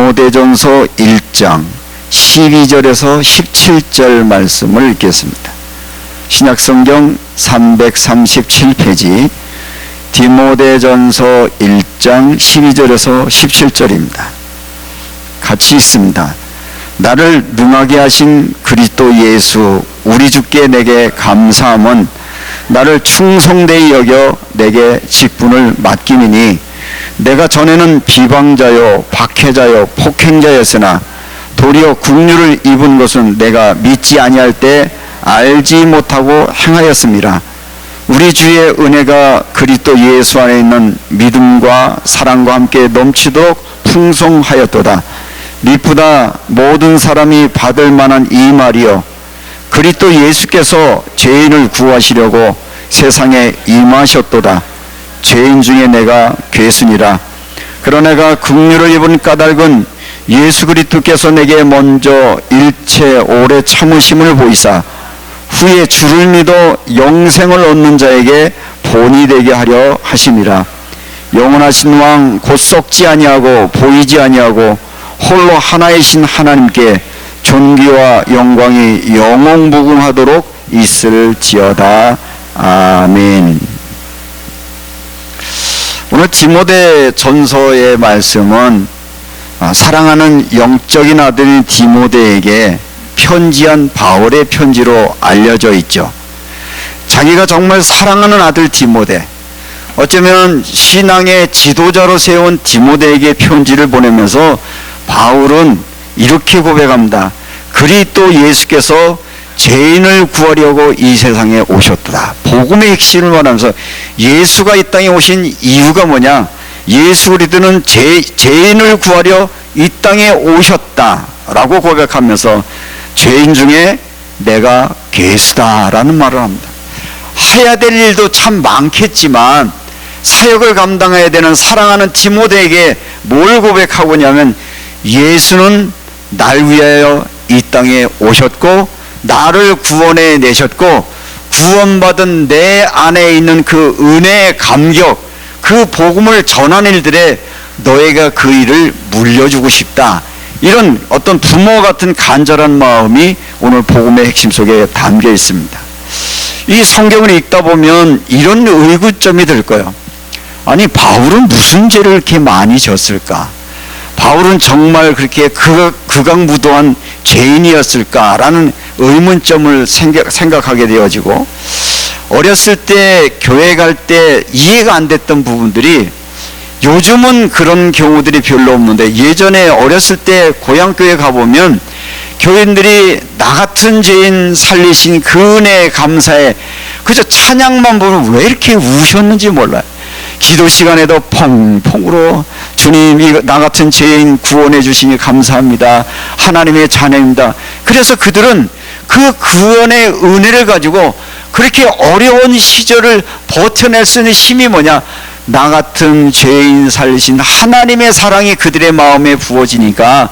디모데전서 1장 12절에서 17절 말씀을 읽겠습니다. 신약성경 337페이지 디모데전서 1장 12절에서 17절입니다. 같이 읽습니다. 나를 능하게 하신 그리스도 예수 우리 주께 내게 감사함은 나를 충성되이 여겨 내게 직분을 맡기니 내가 전에는 비방자요 박해자요 폭행자였으나 도리어 긍휼을 입은 것은 내가 믿지 아니할 때 알지 못하고 행하였습니다. 우리 주의 은혜가 그리스도 예수 안에 있는 믿음과 사랑과 함께 넘치도록 풍성하였도다. 미쁘다 모든 사람이 받을 만한 이 말이요 그리스도 예수께서 죄인을 구하시려고 세상에 임하셨도다. 죄인 중에 내가 괴순이라. 그러나 내가 긍휼을 입은 까닭은 예수 그리스도께서 내게 먼저 일체 오래 참으심을 보이사 후에 주를 믿어 영생을 얻는 자에게 본이 되게 하려 하심이라. 영원하신 왕 곧 썩지 아니하고 보이지 아니하고 홀로 하나이신 하나님께 존귀와 영광이 영원무궁하도록 있을지어다. 아멘. 오늘 디모데 전서의 말씀은 사랑하는 영적인 아들인 디모데에게 편지한 바울의 편지로 알려져 있죠. 자기가 정말 사랑하는 아들 디모데, 어쩌면 신앙의 지도자로 세운 디모데에게 편지를 보내면서 바울은 이렇게 고백합니다. 그리스도 예수께서 죄인을 구하려고 이 세상에 오셨다. 복음의 핵심을 말하면서 예수가 이 땅에 오신 이유가 뭐냐? 예수 그리스도는 죄인을 구하려 이 땅에 오셨다라고 고백하면서 죄인 중에 내가 괴수다라는 말을 합니다. 해야 될 일도 참 많겠지만 사역을 감당해야 되는 사랑하는 디모데에게 뭘 고백하고 있냐면 예수는 날 위하여 이 땅에 오셨고 나를 구원해 내셨고 구원받은 내 안에 있는 그 은혜의 감격, 그 복음을 전하는 일들에 너희가 그 일을 물려주고 싶다. 이런 어떤 부모 같은 간절한 마음이 오늘 복음의 핵심 속에 담겨 있습니다. 이 성경을 읽다 보면 이런 의구점이 들 거예요. 아니 바울은 무슨 죄를 이렇게 많이 졌을까? 바울은 정말 그렇게 극악무도한 죄인이었을까라는 의문점을 생각하게 되어지고 어렸을 때 교회 갈 때 이해가 안 됐던 부분들이 요즘은 그런 경우들이 별로 없는데 예전에 어렸을 때 고향교회 가보면 교인들이 나 같은 죄인 살리신 그 은혜에 감사해 그저 찬양만 보면 왜 이렇게 우셨는지 몰라요. 기도 시간에도 펑펑으로 주님이 나 같은 죄인 구원해 주시니 감사합니다. 하나님의 자녀입니다. 그래서 그들은 그 구원의 은혜를 가지고 그렇게 어려운 시절을 버텨낼 수 있는 힘이 뭐냐? 나 같은 죄인 살리신 하나님의 사랑이 그들의 마음에 부어지니까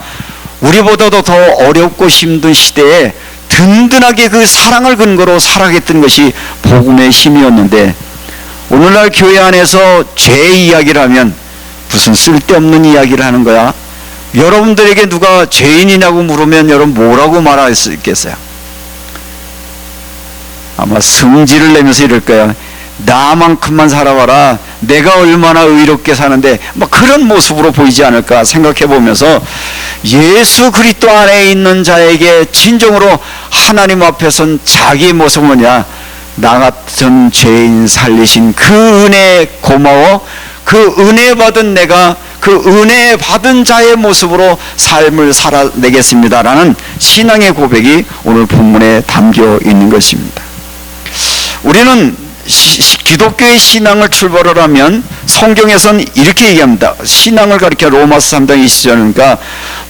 우리보다도 더 어렵고 힘든 시대에 든든하게 그 사랑을 근거로 살아갔던 것이 복음의 힘이었는데 오늘날 교회 안에서 죄 이야기를 하면 무슨 쓸데없는 이야기를 하는 거야? 여러분들에게 누가 죄인이냐고 물으면 여러분 뭐라고 말할 수 있겠어요? 아마 성질을 내면서 이럴 거야. 나만큼만 살아봐라. 내가 얼마나 의롭게 사는데 막 그런 모습으로 보이지 않을까 생각해 보면서 예수 그리스도 안에 있는 자에게 진정으로 하나님 앞에 선 자기 모습은 뭐냐? 나 같은 죄인 살리신 그 은혜 고마워. 그 은혜 받은 내가 그 은혜 받은 자의 모습으로 삶을 살아내겠습니다라는 신앙의 고백이 오늘 본문에 담겨 있는 것입니다. 우리는 기독교의 신앙을 출발을 하면 성경에서는 이렇게 얘기합니다. 신앙을 가리켜 로마서 3장 20절이니까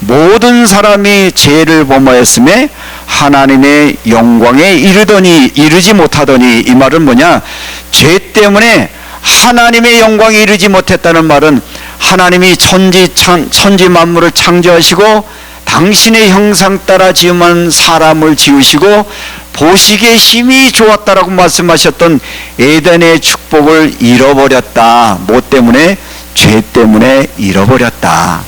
모든 사람이 죄를 범하였음에 하나님의 영광에 이르지 못하더니 이 말은 뭐냐? 죄 때문에 하나님의 영광에 이르지 못했다는 말은 하나님이 천지 만물을 창조하시고 당신의 형상 따라 지음한 사람을 지으시고 보시기에 힘이 좋았다라고 말씀하셨던 에덴의 축복을 잃어버렸다. 뭐 때문에? 죄 때문에 잃어버렸다.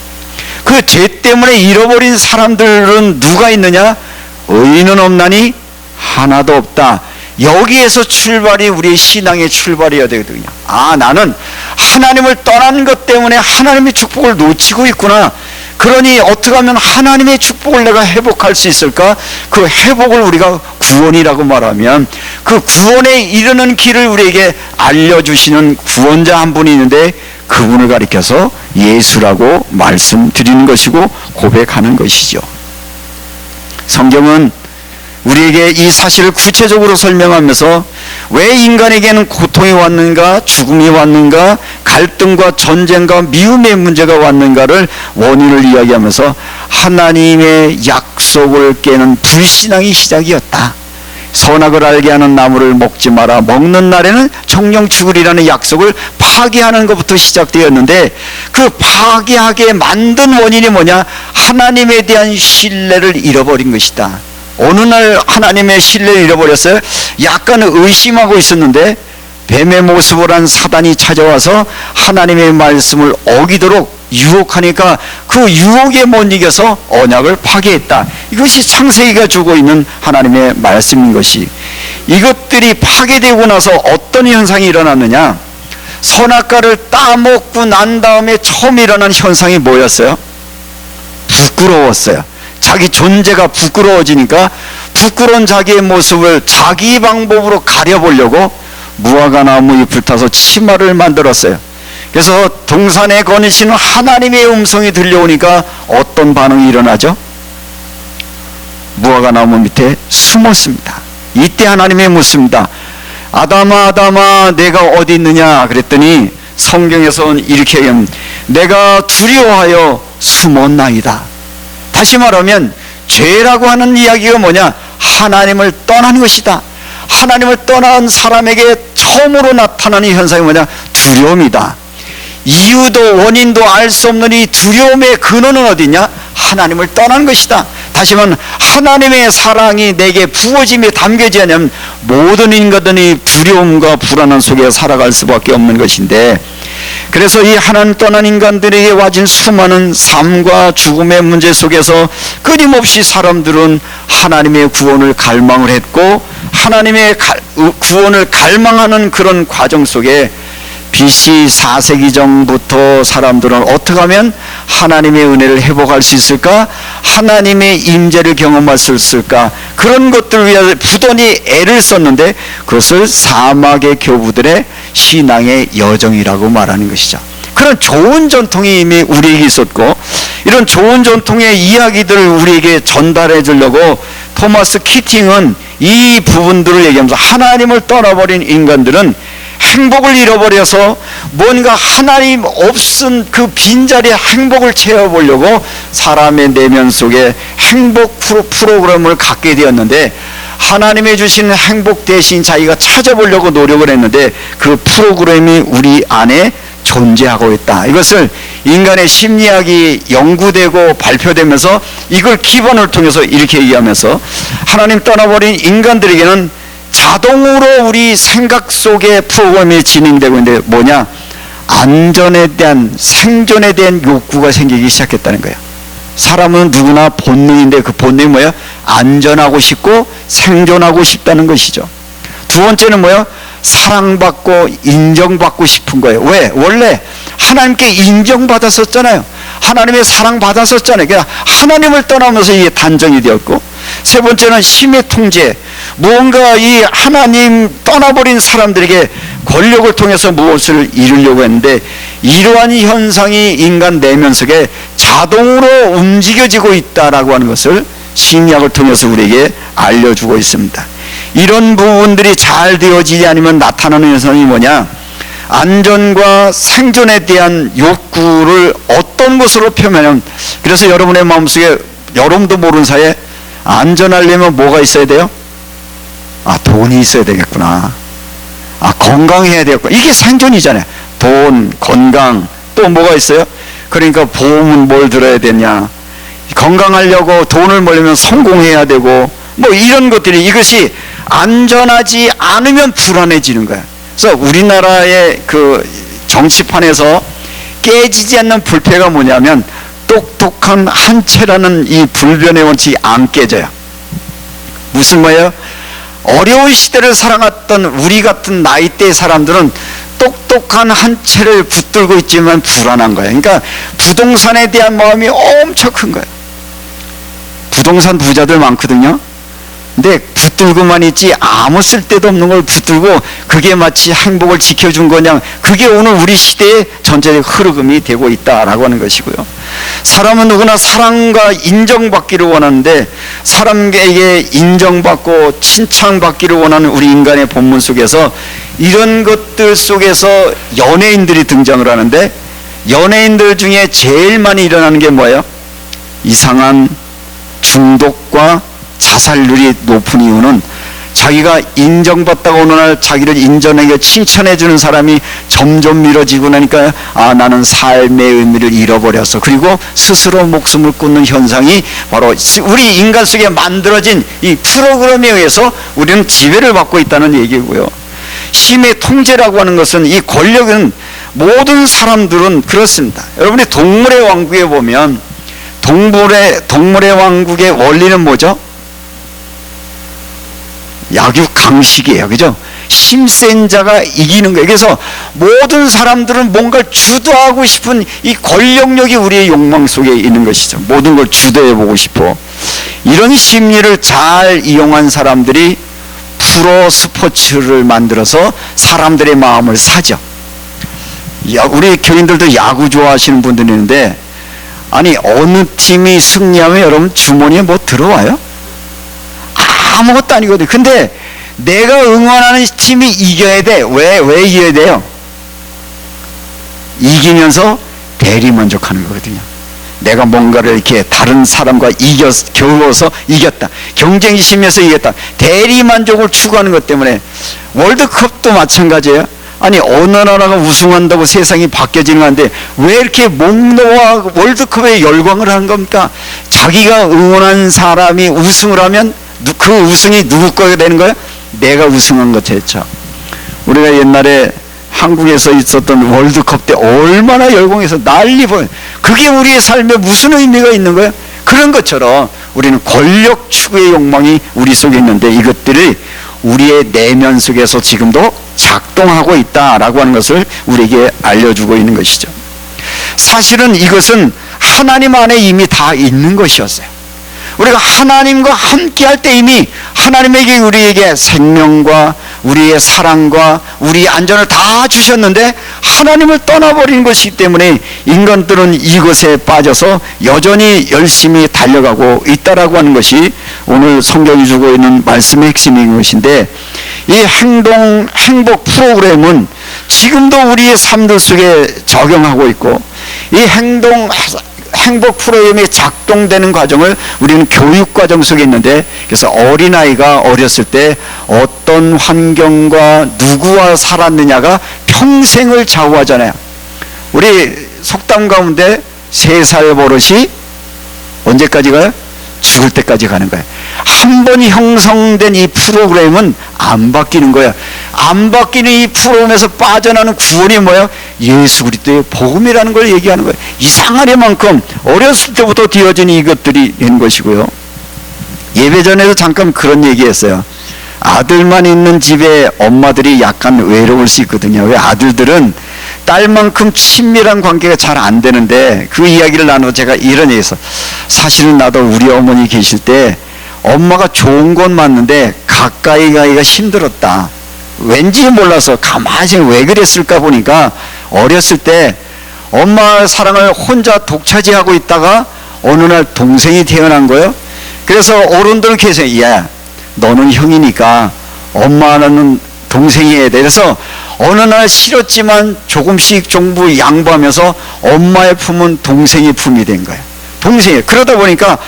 그 죄 때문에 잃어버린 사람들은 누가 있느냐? 의인은 없나니 하나도 없다. 여기에서 출발이 우리의 신앙의 출발이어야 되거든요. 아, 나는 하나님을 떠난 것 때문에 하나님의 축복을 놓치고 있구나. 그러니 어떻게 하면 하나님의 축복을 내가 회복할 수 있을까? 그 회복을 우리가 구원이라고 말하면 그 구원에 이르는 길을 우리에게 알려주시는 구원자 한 분이 있는데 그분을 가리켜서 예수라고 말씀드리는 것이고 고백하는 것이죠. 성경은 우리에게 이 사실을 구체적으로 설명하면서 왜 인간에게는 고통이 왔는가, 죽음이 왔는가, 갈등과 전쟁과 미움의 문제가 왔는가를 원인을 이야기하면서 하나님의 약속을 깨는 불신앙이 시작이었다. 선악을 알게 하는 나무를 먹지 마라. 먹는 날에는 정령 죽으리라는 약속을 파괴하는 것부터 시작되었는데 그 파괴하게 만든 원인이 뭐냐? 하나님에 대한 신뢰를 잃어버린 것이다. 어느 날 하나님의 신뢰를 잃어버렸어요. 약간 의심하고 있었는데 뱀의 모습을 한 사단이 찾아와서 하나님의 말씀을 어기도록 유혹하니까 그 유혹에 못 이겨서 언약을 파괴했다. 이것이 창세기가 주고 있는 하나님의 말씀인 것이, 이것들이 파괴되고 나서 어떤 현상이 일어났느냐? 선악과를 따먹고 난 다음에 처음 일어난 현상이 뭐였어요? 부끄러웠어요. 자기 존재가 부끄러워지니까 부끄러운 자기의 모습을 자기 방법으로 가려보려고 무화과 나무 잎을 타서 치마를 만들었어요. 그래서 동산에 거니시는 하나님의 음성이 들려오니까 어떤 반응이 일어나죠? 무화과 나무 밑에 숨었습니다. 이때 하나님이 묻습니다. 아담아, 아담아, 내가 어디 있느냐? 그랬더니 성경에서는 이렇게 얘기합니다. 내가 두려워하여 숨었나이다. 다시 말하면 죄라고 하는 이야기가 뭐냐? 하나님을 떠난 것이다. 하나님을 떠난 사람에게 처음으로 나타나는 현상이 뭐냐? 두려움이다. 이유도 원인도 알 수 없는 이 두려움의 근원은 어디냐? 하나님을 떠난 것이다. 다시 말하면 하나님의 사랑이 내게 부어짐에 담겨지 않으면 모든 인간들이 두려움과 불안한 속에 살아갈 수밖에 없는 것인데, 그래서 이 하나님 떠난 인간들에게 와진 수많은 삶과 죽음의 문제 속에서 끊임없이 사람들은 하나님의 구원을 갈망을 했고, 하나님의 구원을 갈망하는 그런 과정 속에 BC 4세기 전부터 사람들은 어떻게 하면 하나님의 은혜를 회복할 수 있을까? 하나님의 임재를 경험할 수 있을까? 그런 것들을 위해서 부단히 애를 썼는데 그것을 사막의 교부들의 신앙의 여정이라고 말하는 것이죠. 그런 좋은 전통이 이미 우리에게 있었고, 이런 좋은 전통의 이야기들을 우리에게 전달해 주려고 토마스 키팅은 이 부분들을 얘기하면서 하나님을 떠나버린 인간들은 행복을 잃어버려서 뭔가 하나님 없은 그 빈자리에 행복을 채워보려고 사람의 내면 속에 행복 프로그램을 갖게 되었는데, 하나님의 주신 행복 대신 자기가 찾아보려고 노력을 했는데 그 프로그램이 우리 안에 존재하고 있다. 이것을 인간의 심리학이 연구되고 발표되면서 이걸 기반을 통해서 이렇게 얘기하면서 하나님 떠나버린 인간들에게는 자동으로 우리 생각 속에 프로그램이 진행되고 있는데 뭐냐? 안전에 대한, 생존에 대한 욕구가 생기기 시작했다는 거예요. 사람은 누구나 본능인데 그 본능이 뭐예요? 안전하고 싶고 생존하고 싶다는 것이죠. 두 번째는 뭐예요? 사랑받고 인정받고 싶은 거예요. 왜? 원래 하나님께 인정받았었잖아요. 하나님의 사랑받았었잖아요. 그러니까 하나님을 떠나면서 이게 단정이 되었고, 세 번째는 힘의 통제. 무언가 이 하나님 떠나버린 사람들에게 권력을 통해서 무엇을 이루려고 했는데 이러한 현상이 인간 내면 속에 자동으로 움직여지고 있다라고 하는 것을 심리학을 통해서 우리에게 알려주고 있습니다. 이런 부분들이 잘 되어지지 않으면 나타나는 현상이 뭐냐? 안전과 생존에 대한 욕구를 어떤 것으로 표현하냐면, 그래서 여러분의 마음속에 여러분도 모르는 사이에 안전하려면 뭐가 있어야 돼요? 아, 돈이 있어야 되겠구나. 아, 건강해야 되겠구나. 이게 생존이잖아요. 돈, 건강, 또 뭐가 있어요? 그러니까 보험은 뭘 들어야 되냐? 건강하려고 돈을 벌려면 성공해야 되고, 뭐 이런 것들이, 이것이 안전하지 않으면 불안해지는 거야. 그래서 우리나라의 그 정치판에서 깨지지 않는 불패가 뭐냐면 똑똑한 한 채라는 이 불변의 원칙이 안 깨져요. 무슨 말이에요? 어려운 시대를 살아갔던 우리 같은 나이대의 사람들은 똑똑한 한 채를 붙들고 있지만 불안한 거예요. 그러니까 부동산에 대한 마음이 엄청 큰 거예요. 부동산 부자들 많거든요. 근데 붙들고만 있지 아무 쓸데도 없는 걸 붙들고 그게 마치 행복을 지켜준 거냐, 그게 오늘 우리 시대의 전체적 흐름이 되고 있다라고 하는 것이고요. 사람은 누구나 사랑과 인정받기를 원하는데 사람에게 인정받고 칭찬받기를 원하는 우리 인간의 본문 속에서 이런 것들 속에서 연예인들이 등장을 하는데, 연예인들 중에 제일 많이 일어나는 게 뭐예요? 이상한 중독과 자살률이 높은 이유는 자기가 인정받다가 어느 날 자기를 인정하게 칭찬해주는 사람이 점점 미뤄지고 나니까 나는 삶의 의미를 잃어버렸어. 그리고 스스로 목숨을 끊는 현상이 바로 우리 인간 속에 만들어진 이 프로그램에 의해서 우리는 지배를 받고 있다는 얘기고요. 힘의 통제라고 하는 것은, 이 권력은 모든 사람들은 그렇습니다. 여러분이 동물의 왕국에 보면 동물의 왕국의 원리는 뭐죠? 약육강식이에요. 그죠? 힘센 자가 이기는 거예요. 그래서 모든 사람들은 뭔가를 주도하고 싶은 이 권력력이 우리의 욕망 속에 있는 것이죠. 모든 걸 주도해보고 싶어. 이런 심리를 잘 이용한 사람들이 프로 스포츠를 만들어서 사람들의 마음을 사죠. 우리 교인들도 야구 좋아하시는 분들이 있는데, 아니 어느 팀이 승리하면 여러분 주머니에 뭐 들어와요? 아무것도 아니거든요. 근데 내가 응원하는 팀이 이겨야 돼. 왜 이겨야 돼요? 이기면서 대리만족하는 거거든요. 내가 뭔가를 이렇게 다른 사람과 겨워서 이겼다, 경쟁심에서 이겼다, 대리만족을 추구하는 것 때문에. 월드컵도 마찬가지예요. 아니 어느 나라가 우승한다고 세상이 바뀌어지는 건데 왜 이렇게 목 놓아 월드컵에 열광을 하는 겁니까? 자기가 응원한 사람이 우승을 하면 그 우승이 누구 거가 되는 거예요? 내가 우승한 것 됐죠. 우리가 옛날에 한국에서 있었던 월드컵 때 얼마나 열광해서 난리 보여. 그게 우리의 삶에 무슨 의미가 있는 거예요? 그런 것처럼 우리는 권력 추구의 욕망이 우리 속에 있는데, 이것들이 우리의 내면 속에서 지금도 작동하고 있다라고 하는 것을 우리에게 알려주고 있는 것이죠. 사실은 이것은 하나님 안에 이미 다 있는 것이었어요. 우리가 하나님과 함께 할 때 이미 하나님에게 우리에게 생명과 우리의 사랑과 우리의 안전을 다 주셨는데, 하나님을 떠나버린 것이기 때문에 인간들은 이것에 빠져서 여전히 열심히 달려가고 있다라고 하는 것이 오늘 성경이 주고 있는 말씀의 핵심인 것인데, 이 행복 프로그램은 지금도 우리의 삶들 속에 적용하고 있고, 이 행복 프로그램이 작동되는 과정을 우리는 교육 과정 속에 있는데, 그래서 어린아이가 어렸을 때 어떤 환경과 누구와 살았느냐가 평생을 좌우하잖아요. 우리 속담 가운데 3살 버릇이 언제까지 가요? 죽을 때까지 가는 거예요. 한 번 형성된 이 프로그램은 안 바뀌는 거예요. 안 바뀌는 이 프로그램에서 빠져나는 구원이 뭐예요? 예수 그리스도의 복음이라는 걸 얘기하는 거예요. 이상하리만큼 어렸을 때부터 뒤어진 이것들이 있는 것이고요. 예배 전에도 잠깐 그런 얘기했어요. 아들만 있는 집에 엄마들이 약간 외로울 수 있거든요. 왜? 아들들은 딸만큼 친밀한 관계가 잘 안 되는데, 그 이야기를 나누고 제가 이런 얘기했어요. 사실은 나도 우리 어머니 계실 때 엄마가 좋은 건 맞는데 가까이 가기가 힘들었다. 왠지 몰라서 가만히 왜 그랬을까 보니까, 어렸을 때 엄마의 사랑을 혼자 독차지하고 있다가 어느 날 동생이 태어난 거예요. 그래서 어른들은 계속, 야 너는 형이니까 엄마는 동생이 해야 돼. 그래서 어느 날 싫었지만 조금씩 정부 양보하면서 엄마의 품은 동생의 품이 된 거예요. 동생이. 그러다 보니까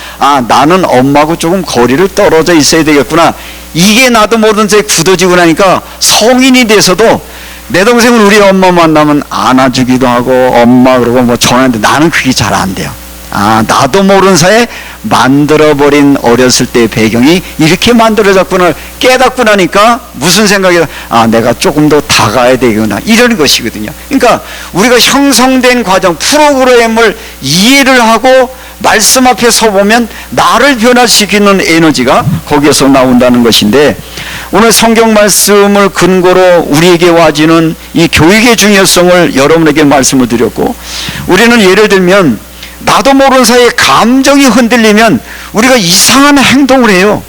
나는 엄마하고 조금 거리를 떨어져 있어야 되겠구나, 이게 나도 모르는 사이에 굳어지고 나니까 성인이 돼서도 내 동생은 우리 엄마 만나면 안아주기도 하고 엄마 그러고 뭐 전화하는데 나는 그게 잘 안 돼요. 나도 모르는 사이에 만들어버린 어렸을 때의 배경이 이렇게 만들어졌구나 깨닫고 나니까 무슨 생각이야? 아, 내가 조금 더 다가야 되구나, 이런 것이거든요. 그러니까 우리가 형성된 과정, 프로그램을 이해를 하고 말씀 앞에 서보면 나를 변화시키는 에너지가 거기에서 나온다는 것인데, 오늘 성경 말씀을 근거로 우리에게 와지는 이 교육의 중요성을 여러분에게 말씀을 드렸고, 우리는 예를 들면 나도 모르는 사이에 감정이 흔들리면 우리가 이상한 행동을 해요.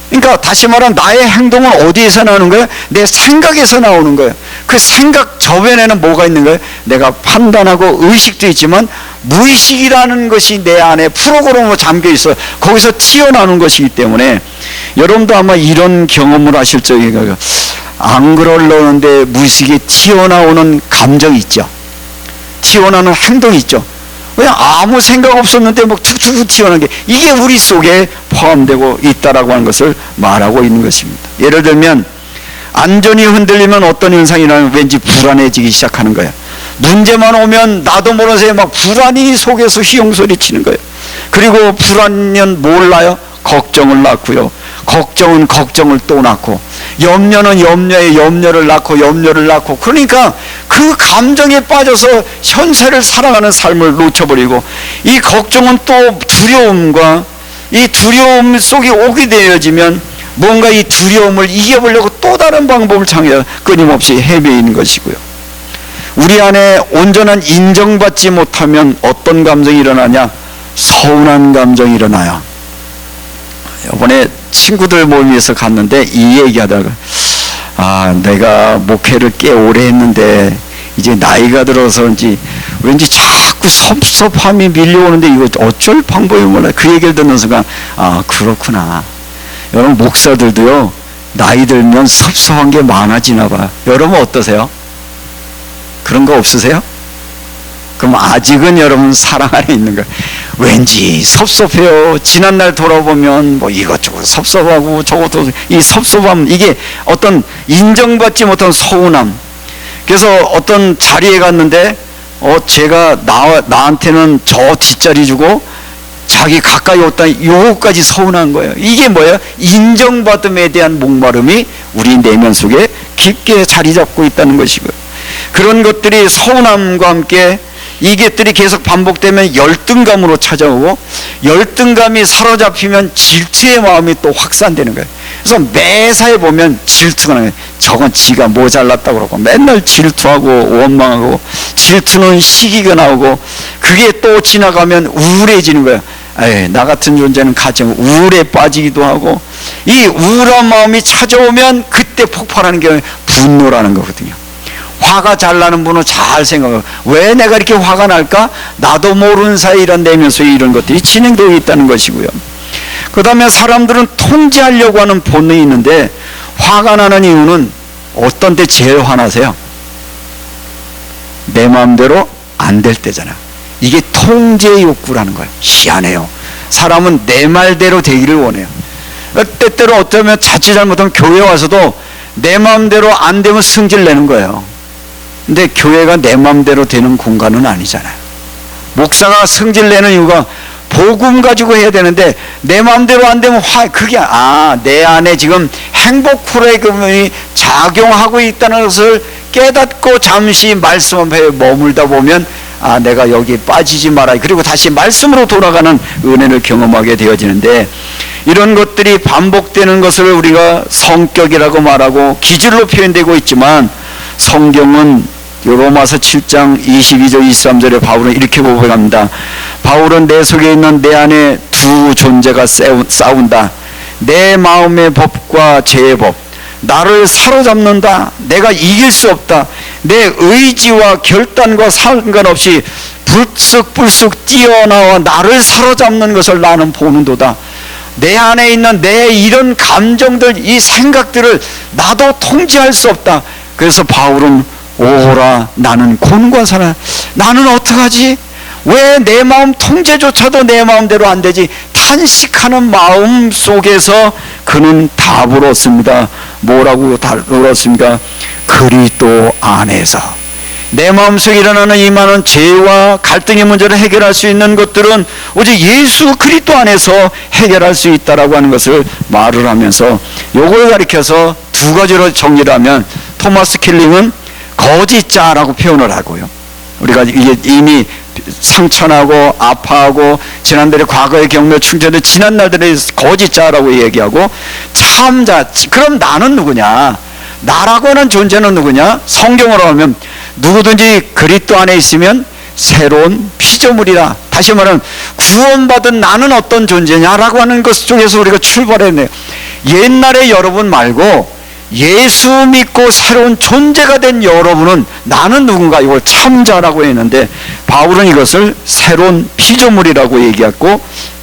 그러니까 다시 말하면 나의 행동은 어디에서 나오는 거예요? 내 생각에서 나오는 거예요. 그 생각 저변에는 뭐가 있는 거예요? 내가 판단하고 의식도 있지만 무의식이라는 것이 내 안에 프로그램으로 잠겨 있어요. 거기서 튀어나오는 것이기 때문에 여러분도 아마 이런 경험을 하실 적에 안 그러려는데 무의식에 튀어나오는 감정이 있죠. 튀어나오는 행동이 있죠. 그냥 아무 생각 없었는데 막 축축 튀어나오는 게 이게 우리 속에 포함되고 있다라고 하는 것을 말하고 있는 것입니다. 예를 들면 안전이 흔들리면 어떤 현상이 나면 왠지 불안해지기 시작하는 거예요. 문제만 오면 나도 모르는 사이에 막 불안이 속에서 휘용소리 치는 거예요. 그리고 불안은 몰라요? 걱정을 낳고요. 걱정은 걱정을 또 낳고, 염려는 염려에 염려를 낳고 염려를 낳고, 그러니까 그 감정에 빠져서 현세를 살아가는 삶을 놓쳐버리고, 이 걱정은 또 두려움과 이 두려움 속에 오게 되어지면 뭔가 이 두려움을 이겨보려고 또 다른 방법을 창해 끊임없이 헤매이는 것이고요. 우리 안에 온전한 인정받지 못하면 어떤 감정이 일어나냐? 서운한 감정이 일어나요. 이번에 친구들 모임에서 갔는데 이 얘기하다가, 아, 내가 목회를 꽤 오래 했는데 이제 나이가 들어서인지 왠지 자꾸 섭섭함이 밀려오는데 이거 어쩔 방법이 몰라. 그 얘기를 듣는 순간, 아, 그렇구나. 여러분, 목사들도요 나이 들면 섭섭한 게 많아지나 봐요. 여러분 어떠세요? 그런 거 없으세요? 그럼 아직은 여러분 사랑 안에 있는 거예요. 왠지 섭섭해요. 지난날 돌아보면 뭐 이것저것 섭섭하고 저것도, 이 섭섭함, 이게 어떤 인정받지 못한 서운함. 그래서 어떤 자리에 갔는데 제가 나한테는 저 뒷자리 주고 자기 가까이 왔다, 요거까지 서운한 거예요. 이게 뭐예요? 인정받음에 대한 목마름이 우리 내면 속에 깊게 자리 잡고 있다는 것이고요. 그런 것들이 서운함과 함께 이것들이 계속 반복되면 열등감으로 찾아오고, 열등감이 사로잡히면 질투의 마음이 또 확산되는 거예요. 그래서 매사에 보면 질투가 나요. 저건 지가 모자랐다고 그러고 맨날 질투하고 원망하고, 질투는 시기가 나오고, 그게 또 지나가면 우울해지는 거예요. 에이, 나 같은 존재는 가정 우울에 빠지기도 하고, 이 우울한 마음이 찾아오면 그때 폭발하는 게 분노라는 거거든요. 화가 잘 나는 분은 잘 생각해요. 왜 내가 이렇게 화가 날까? 나도 모르는 사이 이런 내면 속에 이런 것들이 진행되어 있다는 것이고요. 그 다음에 사람들은 통제하려고 하는 본능이 있는데, 화가 나는 이유는 어떤 때 제일 화나세요? 내 마음대로 안 될 때잖아요. 이게 통제 욕구라는 거예요. 희한해요. 사람은 내 말대로 되기를 원해요. 때때로 어쩌면 자칫 잘못하면 교회 와서도 내 마음대로 안 되면 승질 내는 거예요. 근데 교회가 내 마음대로 되는 공간은 아니잖아요. 목사가 승질 내는 이유가 복음 가지고 해야 되는데 내 마음대로 안 되면 그게 내 안에 지금 행복 프로그램이 작용하고 있다는 것을 깨닫고 잠시 말씀 앞에 머물다 보면 내가 여기 빠지지 말아야, 그리고 다시 말씀으로 돌아가는 은혜를 경험하게 되어지는데, 이런 것들이 반복되는 것을 우리가 성격이라고 말하고 기질로 표현되고 있지만, 성경은 로마서 7장 22절 23절에 바울은 이렇게 고백합니다. 바울은 내 속에 있는 내 안에 두 존재가 싸운다. 내 마음의 법과 죄의 법. 나를 사로잡는다. 내가 이길 수 없다. 내 의지와 결단과 상관없이 불쑥불쑥 뛰어나와 나를 사로잡는 것을 나는 보는도다. 내 안에 있는 내 이런 감정들, 이 생각들을 나도 통제할 수 없다. 그래서 바울은 오호라 나는 곤고하사나, 나는 어떡하지? 왜 내 마음 통제조차도 내 마음대로 안 되지? 탄식하는 마음 속에서 그는 답을 얻습니다. 뭐라고 답을 얻습니까? 그리스도 안에서 내 마음속에 일어나는 이 많은 죄와 갈등의 문제를 해결할 수 있는 것들은 오직 예수 그리스도 안에서 해결할 수 있다라고 하는 것을 말을 하면서 요걸 가리켜서 두 가지로 정리를 하면 토마스 킬링은 거짓자라고 표현을 하고요. 우리가 이게 이미 상처나고 아파하고 지난달에 과거의 경매 충전된 지난 날들의 거짓자라고 얘기하고 참자. 그럼 나는 누구냐? 나라고 하는 존재는 누구냐? 성경으로 하면 누구든지 그리스도 안에 있으면 새로운 피조물이라. 다시 말하면 구원받은 나는 어떤 존재냐라고 하는 것 쪽에서 우리가 출발했네요. 옛날의 여러분 말고 예수 믿고 새로운 존재가 된 여러분은 나는 누군가, 이걸 참자라고 했는데 바울은 이것을 새로운 피조물이라고 얘기했고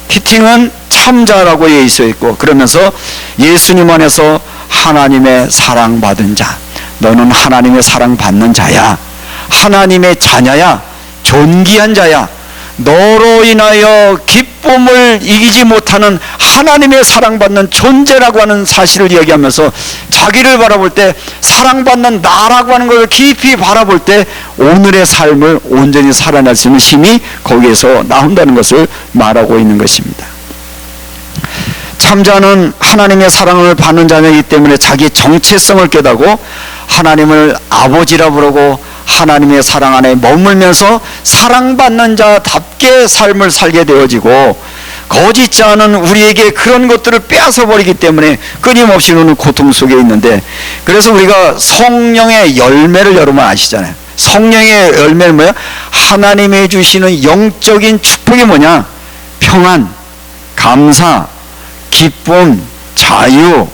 키팅은 참자라고 얘기해 있고, 그러면서 예수님 안에서 하나님의 사랑받은 자, 너는 하나님의 사랑받는 자야, 하나님의 자녀야, 존귀한 자야, 너로 인하여 기쁨을 이기지 못하는 하나님의 사랑받는 존재라고 하는 사실을 이야기하면서 자기를 바라볼 때 사랑받는 나라고 하는 것을 깊이 바라볼 때 오늘의 삶을 온전히 살아낼 수 있는 힘이 거기에서 나온다는 것을 말하고 있는 것입니다. 참자는 하나님의 사랑을 받는 자이기 때문에 자기 정체성을 깨닫고 하나님을 아버지라 부르고 하나님의 사랑 안에 머물면서 사랑받는 자답게 삶을 살게 되어지고, 거짓자는 우리에게 그런 것들을 빼앗아 버리기 때문에 끊임없이 우리는 고통 속에 있는데, 그래서 우리가 성령의 열매를 여러분 아시잖아요. 성령의 열매는 뭐야? 하나님이 주시는 영적인 축복이 뭐냐? 평안, 감사, 기쁨, 자유,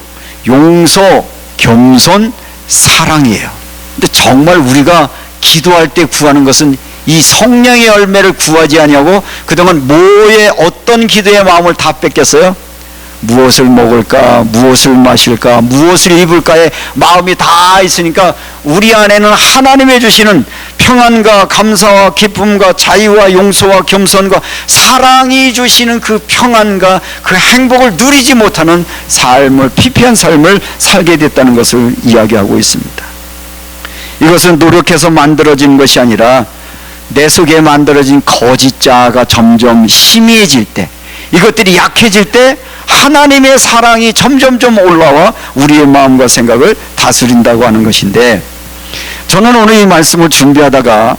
용서, 겸손, 사랑이에요. 근데 정말 우리가 기도할 때 구하는 것은 이 성령의 열매를 구하지 아니하고 그동안 뭐에 어떤 기도의 마음을 다 뺏겼어요? 무엇을 먹을까, 무엇을 마실까, 무엇을 입을까에 마음이 다 있으니까 우리 안에는 하나님이 주시는 평안과 감사와 기쁨과 자유와 용서와 겸손과 사랑이 주시는 그 평안과 그 행복을 누리지 못하는 삶을, 피폐한 삶을 살게 됐다는 것을 이야기하고 있습니다. 이것은 노력해서 만들어진 것이 아니라 내 속에 만들어진 거짓자가 점점 희미해질 때, 이것들이 약해질 때 하나님의 사랑이 점점점 올라와 우리의 마음과 생각을 다스린다고 하는 것인데, 저는 오늘 이 말씀을 준비하다가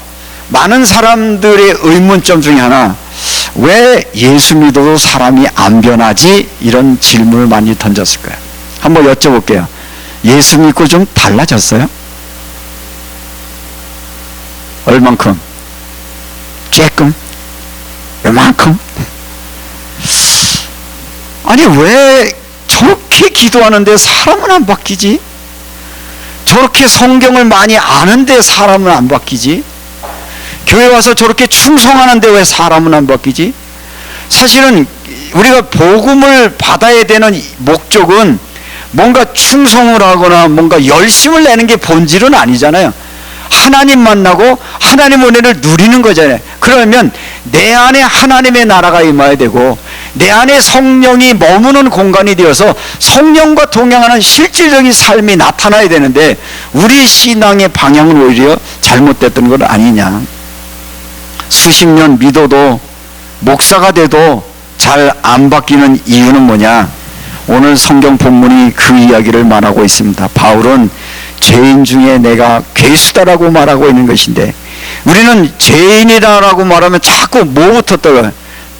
많은 사람들의 의문점 중에 하나, 왜 예수 믿어도 사람이 안 변하지? 이런 질문을 많이 던졌을 거예요. 한번 여쭤볼게요. 예수 믿고 좀 달라졌어요? 얼만큼? 조금? 요만큼? 아니 왜 저렇게 기도하는데 사람은 안 바뀌지? 저렇게 성경을 많이 아는데 사람은 안 바뀌지? 교회 와서 저렇게 충성하는데 왜 사람은 안 바뀌지? 사실은 우리가 복음을 받아야 되는 목적은 뭔가 충성을 하거나 뭔가 열심을 내는 게 본질은 아니잖아요. 하나님 만나고 하나님 은혜를 누리는 거잖아요. 그러면 내 안에 하나님의 나라가 임해야 되고 내 안에 성령이 머무는 공간이 되어서 성령과 동행하는 실질적인 삶이 나타나야 되는데, 우리 신앙의 방향은 오히려 잘못됐던 것 아니냐. 수십 년 믿어도 목사가 돼도 잘 안 바뀌는 이유는 뭐냐? 오늘 성경 본문이 그 이야기를 말하고 있습니다. 바울은 죄인 중에 내가 괴수다라고 말하고 있는 것인데, 우리는 죄인이다라고 말하면 자꾸 뭐부터 떠요?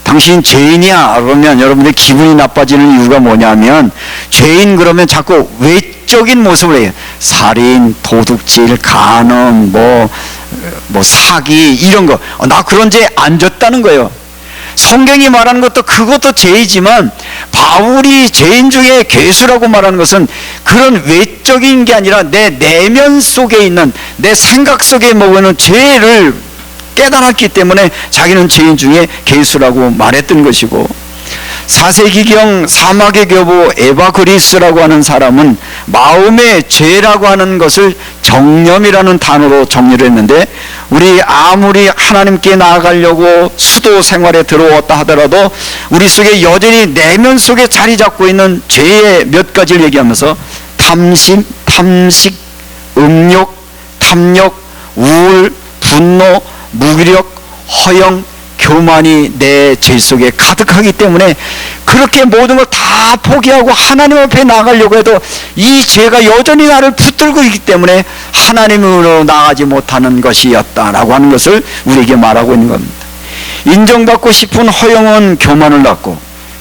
당신 죄인이야 그러면 여러분들 기분이 나빠지는 이유가 뭐냐면, 죄인 그러면 자꾸 외적인 모습을 해요. 살인, 도둑질, 간음, 뭐 사기 이런 거. 나 그런 죄 안 졌다는 거예요. 성경이 말하는 것도 그것도 죄이지만 바울이 죄인 중에 괴수라고 말하는 것은 그런 외적인 게 아니라 내 내면 속에 있는 내 생각 속에 머무는 죄를 깨달았기 때문에 자기는 죄인 중에 괴수라고 말했던 것이고, 4세기경 사막의 교부 에바그리스라고 하는 사람은 마음의 죄라고 하는 것을 정념이라는 단어로 정리를 했는데, 우리 아무리 하나님께 나아가려고 수도 생활에 들어왔다 하더라도 우리 속에 여전히 내면 속에 자리 잡고 있는 죄의 몇 가지를 얘기하면서 탐심, 탐식, 음욕, 탐욕, 우울, 분노, 무기력, 허영, 교만이 내 죄 속에 가득하기 때문에 그렇게 모든 걸 다 포기하고 하나님 앞에 나가려고 해도 이 죄가 여전히 나를 붙들고 있기 때문에 하나님으로 나가지 못하는 것이었다라고 하는 것을 우리에게 말하고 있는 겁니다. 인정받고 싶은 허영은 교만을 낳고,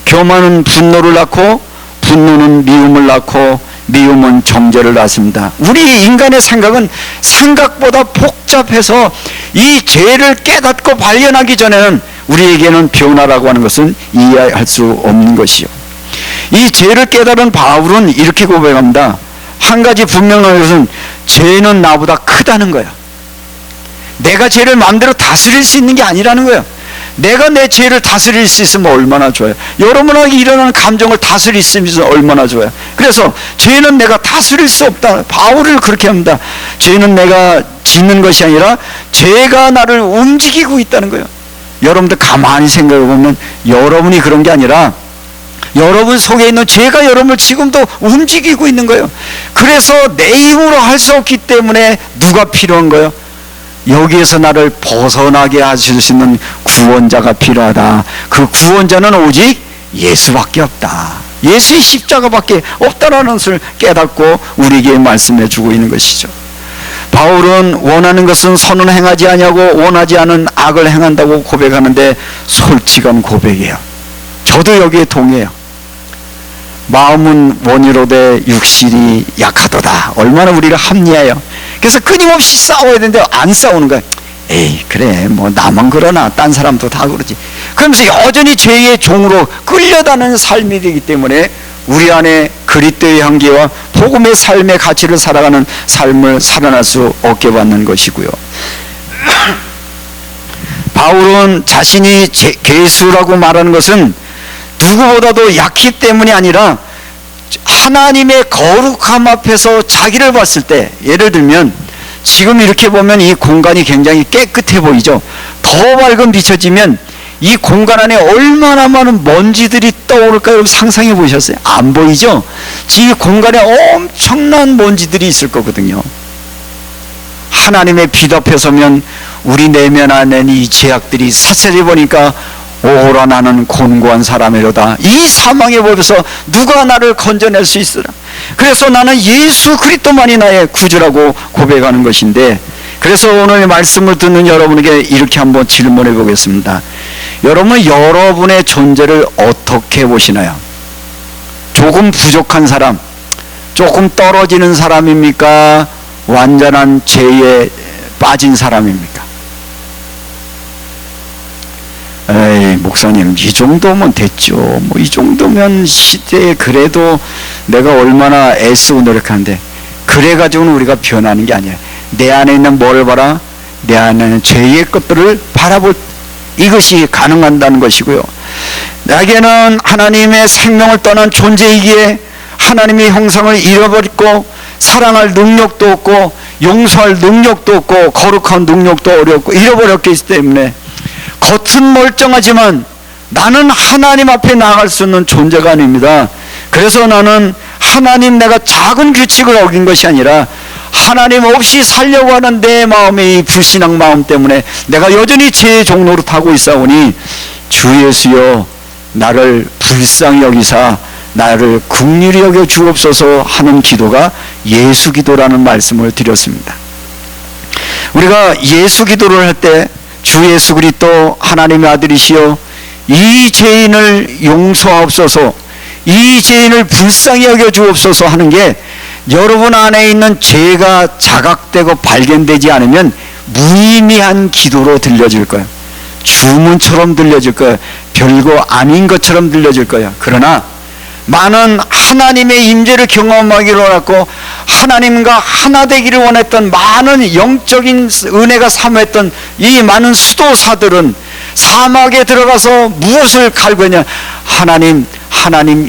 교만은 분노를 낳고, 분노는 미움을 낳고, 미움은 정죄를 낳습니다. 우리 인간의 생각은 생각보다 복잡해서 이 죄를 깨닫고 발견하기 전에는 우리에게는 변화라고 하는 것은 이해할 수 없는 것이요. 이 죄를 깨달은 바울은 이렇게 고백합니다. 한 가지 분명한 것은 죄는 나보다 크다는 거야. 내가 죄를 마음대로 다스릴 수 있는 게 아니라는 거야. 내가 내 죄를 다스릴 수 있으면 얼마나 좋아요. 여러분에게 일어나는 감정을 다스릴 수 있으면 얼마나 좋아요. 그래서 죄는 내가 다스릴 수 없다. 바울을 그렇게 합니다. 죄는 내가 짓는 것이 아니라 죄가 나를 움직이고 있다는 거예요. 여러분들 가만히 생각해 보면 여러분이 그런 게 아니라 여러분 속에 있는 죄가 여러분을 지금도 움직이고 있는 거예요. 그래서 내 힘으로 할 수 없기 때문에 누가 필요한 거예요? 여기에서 나를 벗어나게 하실 수 있는 구원자가 필요하다. 그 구원자는 오직 예수밖에 없다. 예수의 십자가밖에 없다라는 것을 깨닫고 우리에게 말씀해 주고 있는 것이죠. 바울은 원하는 것은 선은 행하지 아니하고 원하지 않은 악을 행한다고 고백하는데 솔직한 고백이에요. 저도 여기에 동의해요. 마음은 원이로되 육신이 약하도다. 얼마나 우리가 합리해요. 그래서 끊임없이 싸워야 되는데 안 싸우는 거야. 에이 그래 뭐 나만 그러나 딴 사람도 다 그러지. 그러면서 여전히 죄의 종으로 끌려다니는 삶이 되기 때문에 우리 안에 그리스도의 향기와 복음의 삶의 가치를 살아가는 삶을 살아날 수 없게 받는 것이고요. 바울은 자신이 괴수라고 말하는 것은 누구보다도 약기 때문이 아니라 하나님의 거룩함 앞에서 자기를 봤을 때, 예를 들면 지금 이렇게 보면 이 공간이 굉장히 깨끗해 보이죠. 더 밝은 비춰지면 이 공간 안에 얼마나 많은 먼지들이 떠오를까요? 여러분 상상해 보셨어요? 안 보이죠? 이 공간에 엄청난 먼지들이 있을 거거든요. 하나님의 빛 앞에 서면 우리 내면 안에 이 죄악들이 샅샅이 보니까 오호라 나는 곤고한 사람이로다. 이 사망의 법에서 누가 나를 건져낼 수 있으라. 그래서 나는 예수 그리스도만이 나의 구주라고 고백하는 것인데, 그래서 오늘 말씀을 듣는 여러분에게 이렇게 한번 질문해 보겠습니다. 여러분은 여러분의 존재를 어떻게 보시나요? 조금 부족한 사람, 조금 떨어지는 사람입니까? 완전한 죄에 빠진 사람입니까? 에이 목사님 이 정도면 됐죠. 뭐 이 정도면 시대에 그래도 내가 얼마나 애쓰고 노력하는데, 그래가지고는 우리가 변하는 게 아니에요. 내 안에 있는 뭘 봐라? 내 안에 있는 죄의 것들을 바라볼, 이것이 가능한다는 것이고요. 나에게는 하나님의 생명을 떠난 존재이기에 하나님의 형상을 잃어버렸고 사랑할 능력도 없고 용서할 능력도 없고 거룩한 능력도 어렵고 잃어버렸기 때문에 겉은 멀쩡하지만 나는 하나님 앞에 나아갈 수 있는 존재가 아닙니다. 그래서 나는 하나님, 내가 작은 규칙을 어긴 것이 아니라 하나님 없이 살려고 하는 내 마음의 이 불신앙 마음 때문에 내가 여전히 죄의 종로로 타고 있사오니 주 예수여 나를 불쌍히 여기사 나를 긍휼히 여겨 주옵소서 하는 기도가 예수 기도라는 말씀을 드렸습니다. 우리가 예수 기도를 할 때 주 예수 그리스도 하나님의 아들이시여 이 죄인을 용서하옵소서, 이 죄인을 불쌍히 여겨 주옵소서 하는 게 여러분 안에 있는 죄가 자각되고 발견되지 않으면 무의미한 기도로 들려질 거예요. 주문처럼 들려질 거예요. 별거 아닌 것처럼 들려질 거예요. 그러나 많은 하나님의 임재를 경험하기를 원했고 하나님과 하나 되기를 원했던 많은 영적인 은혜가 사모했던 이 많은 수도사들은 사막에 들어가서 무엇을 갈구했냐? 하나님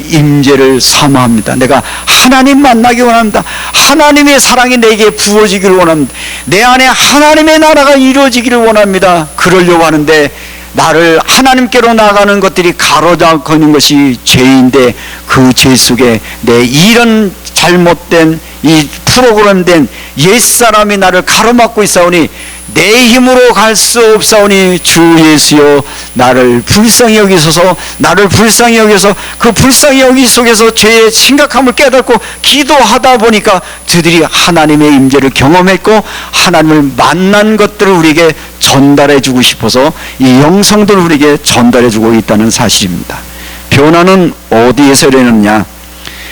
임재를 사모합니다. 내가 하나님 만나기 원합니다. 하나님의 사랑이 내게 부어지기를 원합니다. 내 안에 하나님의 나라가 이루어지기를 원합니다. 그러려고 하는데 나를 하나님께로 나가는 것들이 가로막고 있는 것이 죄인데 그 죄 속에 내 이런 잘못된 이 프로그램된 옛사람이 나를 가로막고 있사오니 내 힘으로 갈 수 없사오니 주 예수여 나를 불쌍히 여기소서. 나를 불쌍히 여기서 그 불쌍히 여기 속에서 죄의 심각함을 깨닫고 기도하다 보니까 저들이 하나님의 임재를 경험했고 하나님을 만난 것들을 우리에게 전달해 주고 싶어서 이 영성들을 우리에게 전달해 주고 있다는 사실입니다. 변화는 어디에서 일어나느냐?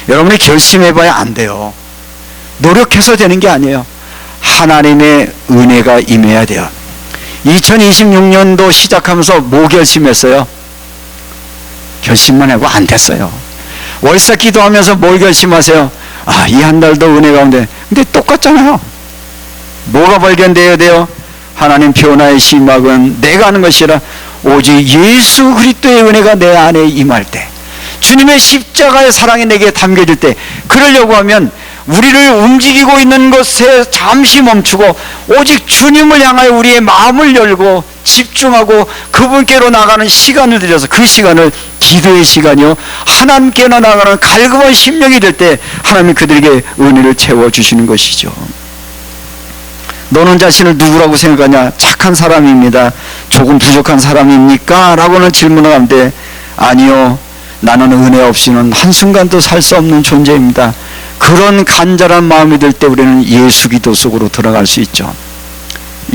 여러분이 결심해 봐야 안 돼요. 노력해서 되는 게 아니에요. 하나님의 은혜가 임해야 돼요. 2026년도 시작하면서 뭐 결심했어요? 결심만 하고 안 됐어요. 월세 기도하면서 뭘 결심하세요? 이 한 달도 은혜 가운데. 근데 똑같잖아요. 뭐가 발견되어야 돼요? 하나님 변화의 시막은 내가 하는 것이 아니라 오직 예수 그리스도의 은혜가 내 안에 임할 때, 주님의 십자가의 사랑이 내게 담겨질 때, 그러려고 하면 우리를 움직이고 있는 것에 잠시 멈추고 오직 주님을 향하여 우리의 마음을 열고 집중하고 그분께로 나가는 시간을 들여서 그 시간을 기도의 시간이요 하나님께로 나가는 갈급한 심령이 될 때 하나님이 그들에게 은혜를 채워주시는 것이죠. 너는 자신을 누구라고 생각하냐? 착한 사람입니다. 조금 부족한 사람입니까? 라고는 질문을 하는데 아니요, 나는 은혜 없이는 한순간도 살 수 없는 존재입니다. 그런 간절한 마음이 들 때 우리는 예수 기도 속으로 들어갈 수 있죠.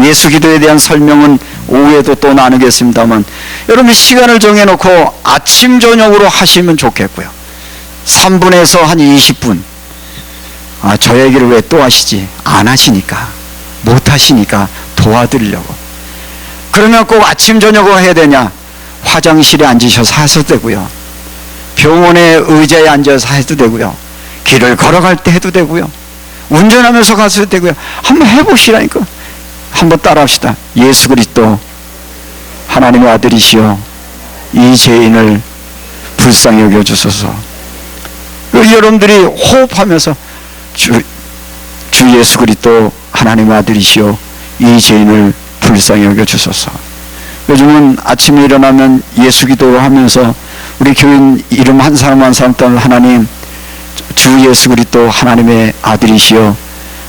예수 기도에 대한 설명은 오후에도 또 나누겠습니다만 여러분 시간을 정해놓고 아침 저녁으로 하시면 좋겠고요. 3분에서 한 20분. 저 얘기를 왜 또 하시지? 안 하시니까, 못 하시니까 도와드리려고. 그러면 꼭 아침 저녁으로 해야 되냐? 화장실에 앉으셔서 하셔도 되고요, 병원의 의자에 앉아서 해도 되고요, 길을 걸어갈 때 해도 되고요, 운전하면서 가셔도 되고요. 한번 해보시라니까. 한번 따라합시다. 예수 그리스도 하나님의 아들이시여 이 죄인을 불쌍히 여겨주소서. 여러분들이 호흡하면서 주 예수 그리스도 하나님의 아들이시여 이 죄인을 불쌍히 여겨주소서. 요즘은 아침에 일어나면 예수 기도를 하면서 우리 교인 이름 한 사람 한 사람 따라 하나님 주 예수 그리스도 하나님의 아들이시여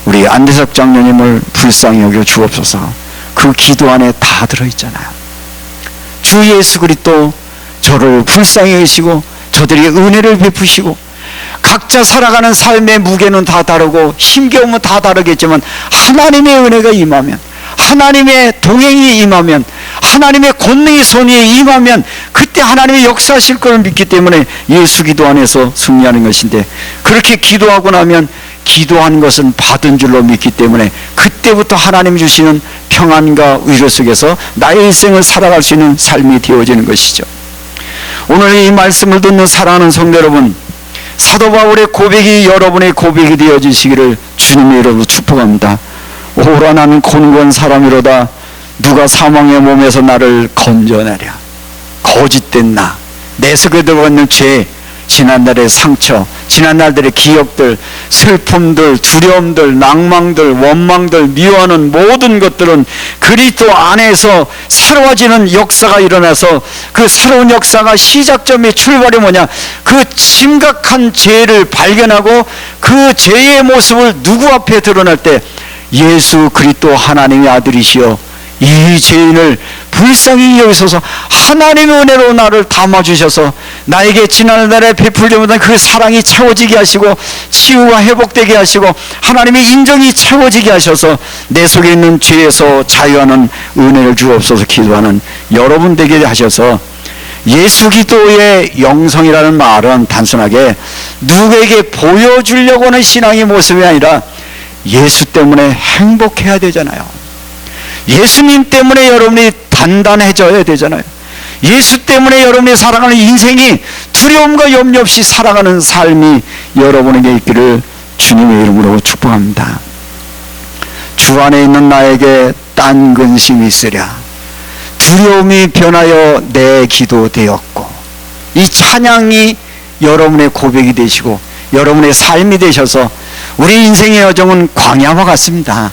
우리 안대석 장로님을 불쌍히 여겨 주옵소서. 그 기도 안에 다 들어있잖아요. 주 예수 그리스도 저를 불쌍히 여기시고 저들에게 은혜를 베푸시고, 각자 살아가는 삶의 무게는 다 다르고 힘겨움은 다 다르겠지만 하나님의 은혜가 임하면, 하나님의 동행이 임하면, 하나님의 권능의 손이 임하면 그때 하나님의 역사하실 것을 믿기 때문에 예수 기도 안에서 승리하는 것인데, 그렇게 기도하고 나면 기도한 것은 받은 줄로 믿기 때문에 그때부터 하나님 주시는 평안과 위로 속에서 나의 인생을 살아갈 수 있는 삶이 되어지는 것이죠. 오늘 이 말씀을 듣는 사랑하는 성도 여러분, 사도 바울의 고백이 여러분의 고백이 되어지시기를 주님의 이름으로 축복합니다. 오라 나는 곤고한 사람이로다. 누가 사망의 몸에서 나를 건져내랴. 거짓된 나, 내 속에 들어있는 죄, 지난날의 상처, 지난날들의 기억들, 슬픔들, 두려움들, 낭망들, 원망들, 미워하는 모든 것들은 그리스도 안에서 새로워지는 역사가 일어나서 그 새로운 역사가 시작점의 출발이 뭐냐? 그 심각한 죄를 발견하고 그 죄의 모습을 누구 앞에 드러날 때 예수 그리스도 하나님의 아들이시여 이 죄인을 불쌍히 여기소서. 하나님의 은혜로 나를 담아주셔서 나에게 지난날에 베풀지 못한 그 사랑이 채워지게 하시고 치유가 회복되게 하시고 하나님의 인정이 채워지게 하셔서 내 속에 있는 죄에서 자유하는 은혜를 주옵소서 기도하는 여러분 되게 하셔서, 예수 기도의 영성이라는 말은 단순하게 누구에게 보여주려고 하는 신앙의 모습이 아니라 예수 때문에 행복해야 되잖아요. 예수님 때문에 여러분이 단단해져야 되잖아요. 예수 때문에 여러분이 살아가는 인생이 두려움과 염려 없이 살아가는 삶이 여러분에게 있기를 주님의 이름으로 축복합니다. 주 안에 있는 나에게 딴 근심이 있으랴. 두려움이 변하여 내 기도 되었고, 이 찬양이 여러분의 고백이 되시고 여러분의 삶이 되셔서 우리 인생의 여정은 광야와 같습니다.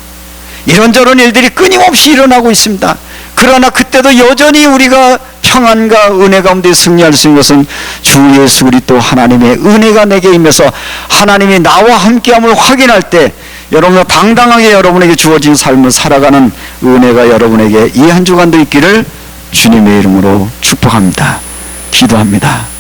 이런저런 일들이 끊임없이 일어나고 있습니다. 그러나 그때도 여전히 우리가 평안과 은혜 가운데 승리할 수 있는 것은 주 예수 그리스도 하나님의 은혜가 내게 임해서 하나님이 나와 함께함을 확인할 때 여러분 당당하게 여러분에게 주어진 삶을 살아가는 은혜가 여러분에게 이 한 주간도 있기를 주님의 이름으로 축복합니다. 기도합니다.